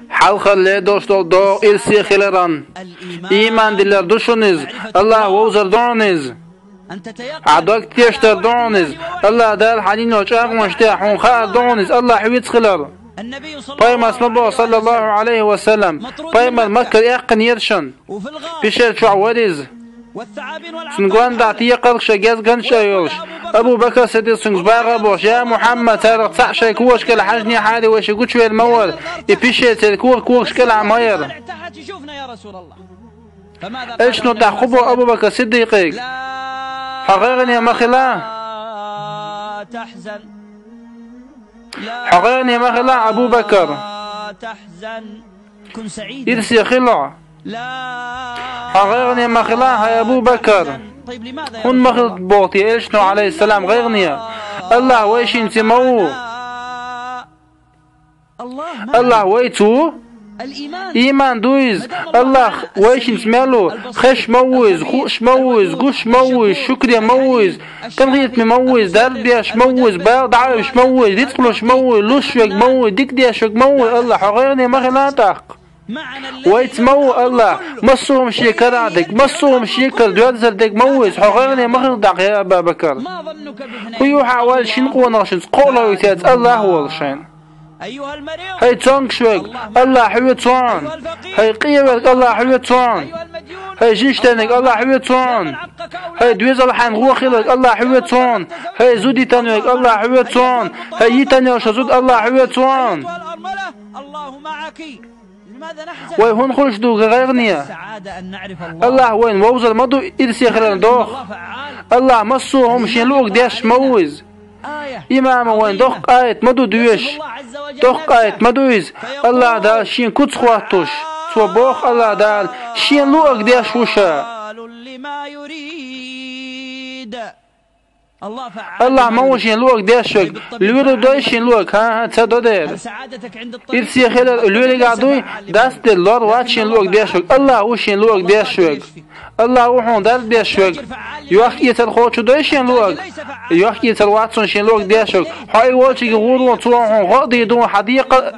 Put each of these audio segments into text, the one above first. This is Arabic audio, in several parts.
Halkalle dostlar do ilsi khilaran. İman diller düşünüz. Allah vuzardoniz. عدوك تيشتر دونز الله دال حنين وشاق مشتاح ونخار دونز الله حويت خلال بايما اسم الله صلى الله عليه وسلم بايما مكر يقن يرشن بشير شعوريز سنقوان دعتي قلق شاقاز قنش ايولش ابو بكر صديق سنقز باغا بوش يا محمد تارق صعشا كوش كل حجني حالي وش يقول شوية المور يبشير تلكور كوش كل عماير ايش نتعقبه ابو بكر صديقك حقيقة يا مخلا تحزن حقيقة يا مخلا أبو بكر تحزن كن سعيد يرسي خلا حقيقة يا مخلا يا أبو بكر طيب لماذا هن مخلط بوطي إيش نو عليه السلام غيرني الله ويش انتمو الله ويتو إيمان دويز الله ويش نسمعلو خش موز خوش موز قش موز شكر موز تنغيت موز درديش موز بارد عايش موز يدخلوش موز لوشوك موز ديك ديشوك موز الله حقيقني مخلاتك ويت مو الله مصوهم شيكر عندك مصوهم شيكر دوالزر ديك موز حقيقني مخلاتك يا أبا بكر كيو حوال شنقو ناشنس قولوا يتاد الله هو الشين هاي تونك شوك الله حويتون هاي قيبك الله حويتون هاي جيشتنك الله حويتون هاي دويز الحين غوخيلك الله حويتون هاي زودي تنوك الله حويتون هاي يتنوش زود الله حويتون الله معك وين هون خلش دوغ غيرنيا الله وين ووزر مدو إرسي خلال دوخ الله مصوهم شنلوك ديش موز إمام وين دق آيت مدو دويش دق آيت مدويز الله دال شين كوت خواتوش سو بوخ الله دال شين لوك ديش وشا الله موشين لوك ديشك لورو دويشين لوك ها تصدق دير إرسي خلال لوري قاعدوي داست اللور واتشين لوك ديشك الله وشين لوك ديشك الله وحون دار ديشك يوحكي يتر خوتشو دويشين لوك يوحكي يتر واتسون شين لوك ديشك هاي واتشي غورون توان غادي دون حديقة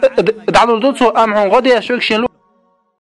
دعلو دوتو أم هون غادي يشوك شين لوك